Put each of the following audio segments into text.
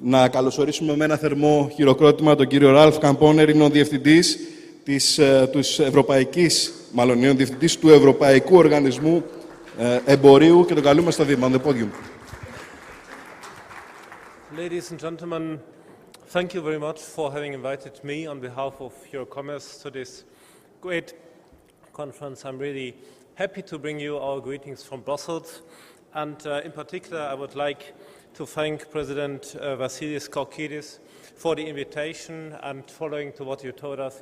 να καλωσορίσουμε με ένα θερμό χειροκρότημα τον κύριο Ραλφ Καμπόνερ, είναι ο Διευθυντής Διευθυντής του Ευρωπαϊκού Οργανισμού Εμπορίου και τον καλούμε στο βήμα, on the podium. Ladies and gentlemen, thank you very much for having invited me on behalf of EuroCommerce to this great conference. I'm really happy to bring you our greetings from Brussels. And in particular, I would like to thank President Vassilis Kourkidis for the invitation, and following to what you told us,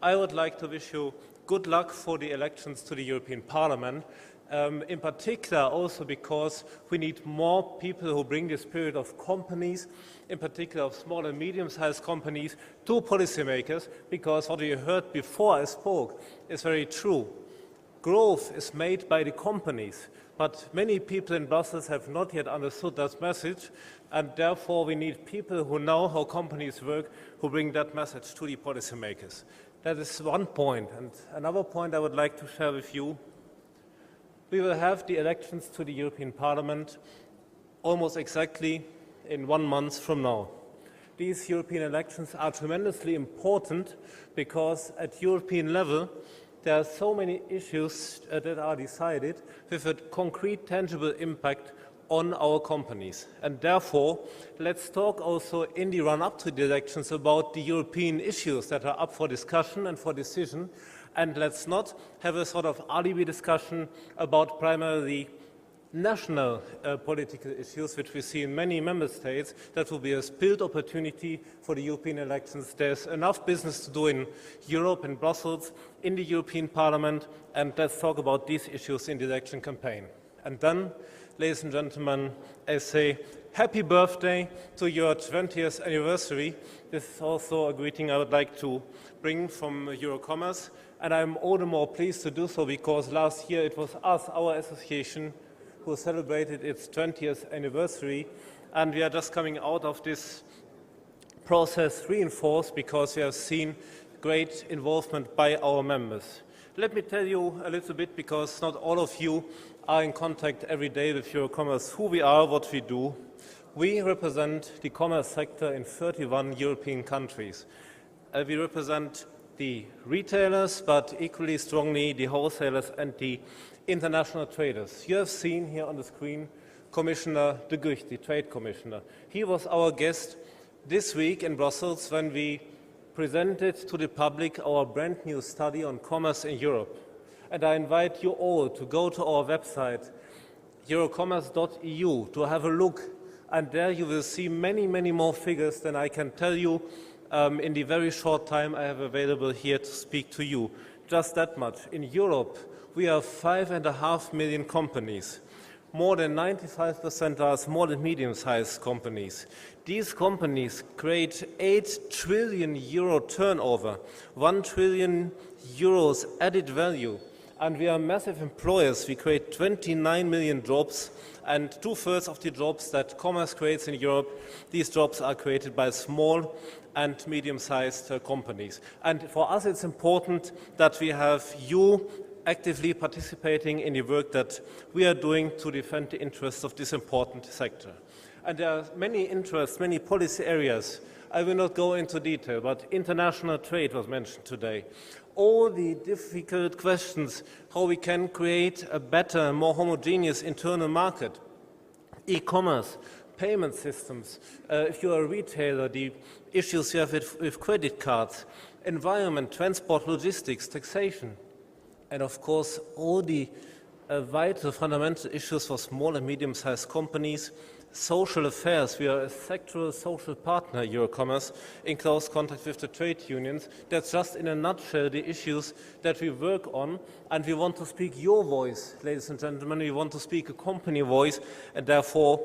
I would like to wish you good luck for the elections to the European Parliament. In particular, also because we need more people who bring the spirit of companies, in particular of small and medium-sized companies, to policymakers, because what you heard before I spoke is very true. Growth is made by the companies, but many people in Brussels have not yet understood that message, and therefore we need people who know how companies work, who bring that message to the policymakers. That is one point. And another point I would like to share with you: we will have the elections to the European Parliament almost exactly in 1 month from now. These European elections are tremendously important because at European level there are so many issues that are decided with a concrete, tangible impact on our companies. And therefore, let's talk also in the run-up to the elections about the European issues that are up for discussion and for decision. And let's not have a sort of alibi discussion about primarily national political issues, which we see in many member states. That will be a spilled opportunity for the European elections. There's enough business to do in Europe, in Brussels, in the European Parliament, and let's talk about these issues in the election campaign. And then, ladies and gentlemen, I say happy birthday to your 20th anniversary. This is also a greeting I would like to bring from EuroCommerce. And I'm all the more pleased to do so because last year it was us, our association, who celebrated its 20th anniversary. And we are just coming out of this process reinforced because we have seen great involvement by our members. Let me tell you a little bit, because not all of you are in contact every day with EuroCommerce, who we are, what we do. We represent the commerce sector in 31 European countries. We represent the retailers, but equally strongly the wholesalers and the international traders. You have seen here on the screen Commissioner de Gucht, the Trade Commissioner. He was our guest this week in Brussels when we presented to the public our brand new study on commerce in Europe. And I invite you all to go to our website, eurocommerce.eu, to have a look. And there you will see many, many more figures than I can tell you in the very short time I have available here to speak to you. Just that much. In Europe, we have 5.5 million companies. More than 95% are small and medium-sized companies. These companies create 8 trillion euro turnover, 1 trillion euros added value. And we are massive employers. We create 29 million jobs, and 2/3 of the jobs that commerce creates in Europe, these jobs are created by small and medium-sized companies. And for us it's important that we have you actively participating in the work that we are doing to defend the interests of this important sector. And there are many interests, many policy areas. I will not go into detail, but international trade was mentioned today. All the difficult questions, how we can create a better, more homogeneous internal market, e-commerce, payment systems, if you are a retailer, the issues you have with credit cards, environment, transport, logistics, taxation, and of course all the vital fundamental issues for small and medium-sized companies. Social affairs, we are a sectoral social partner, EuroCommerce, in close contact with the trade unions. That's just in a nutshell the issues that we work on, and we want to speak your voice, ladies and gentlemen. We want to speak a company voice, and therefore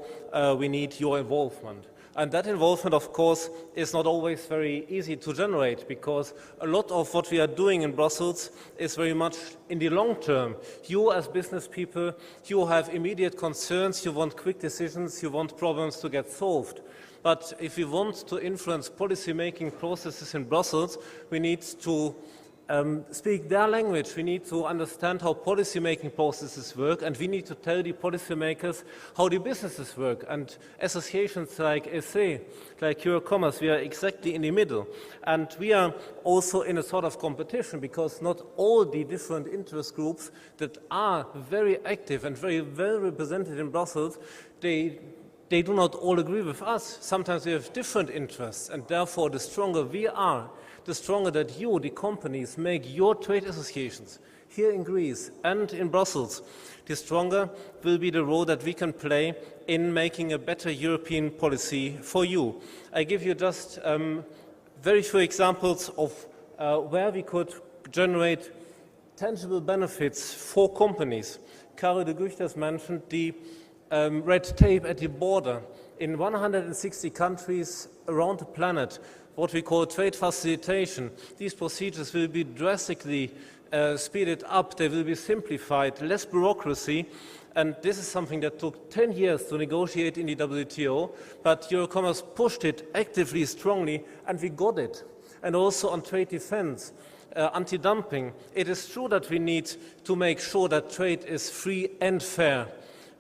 we need your involvement. And that involvement, of course, is not always very easy to generate, because a lot of what we are doing in Brussels is very much in the long term. You as business people, you have immediate concerns, you want quick decisions, you want problems to get solved. But if we want to influence policy-making processes in Brussels, we need to speak their language. We need to understand how policy-making processes work, and we need to tell the policymakers how the businesses work. And associations like ESE, like EuroCommerce, we are exactly in the middle. And we are also in a sort of competition, because not all the different interest groups that are very active and very well represented in Brussels, they do not all agree with us. Sometimes we have different interests, and therefore the stronger we are, the stronger that you, the companies, make your trade associations here in Greece and in Brussels, the stronger will be the role that we can play in making a better European policy for you. I give you just very few examples of where we could generate tangible benefits for companies. Karel de Gucht has mentioned the red tape at the border. In 160 countries around the planet, what we call trade facilitation. These procedures will be drastically speeded up, they will be simplified, less bureaucracy, and this is something that took 10 years to negotiate in the WTO, but EuroCommerce pushed it actively, strongly, and we got it. And also on trade defense, anti-dumping, it is true that we need to make sure that trade is free and fair.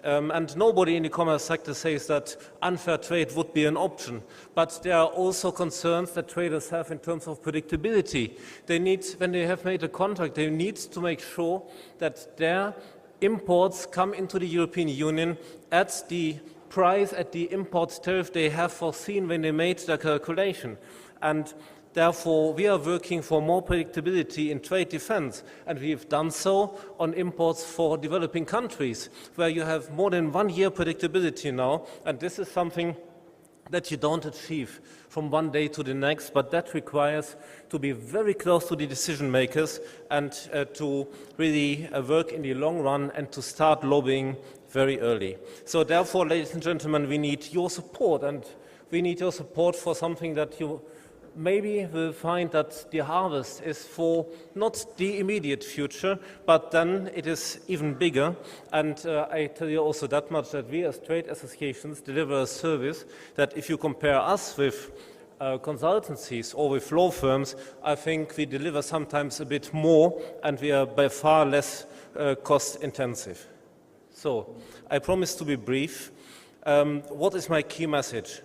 And nobody in the commerce sector says that unfair trade would be an option. But there are also concerns that traders have in terms of predictability. They need, when they have made a contract, they need to make sure that their imports come into the European Union at the price, at the import tariff they have foreseen when they made their calculation. And therefore, we are working for more predictability in trade defense, and we've done so on imports for developing countries, where you have more than 1 year predictability now, and this is something that you don't achieve from one day to the next, but that requires to be very close to the decision makers and to really work in the long run and to start lobbying very early. So therefore, ladies and gentlemen, we need your support, and we need your support for something that you maybe we'll find that the harvest is for not the immediate future, but then it is even bigger. And I tell you also that much, that we as trade associations deliver a service that if you compare us with consultancies or with law firms, I think we deliver sometimes a bit more, and we are by far less cost intensive. So I promise to be brief. What is my key message?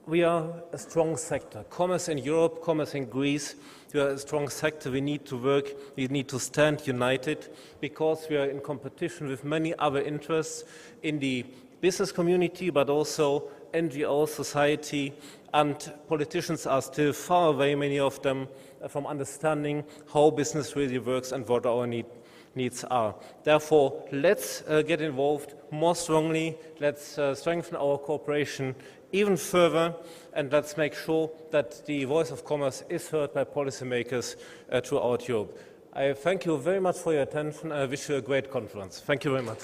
We are a strong sector. Commerce in Europe, commerce in Greece, we are a strong sector. We need to work, we need to stand united, because we are in competition with many other interests in the business community, but also NGO society, and politicians are still far away, many of them, from understanding how business really works and what our needs are. Therefore, let's get involved more strongly, let's strengthen our cooperation even further, and let's make sure that the voice of commerce is heard by policymakers throughout Europe. I thank you very much for your attention. I wish you a great conference. Thank you very much.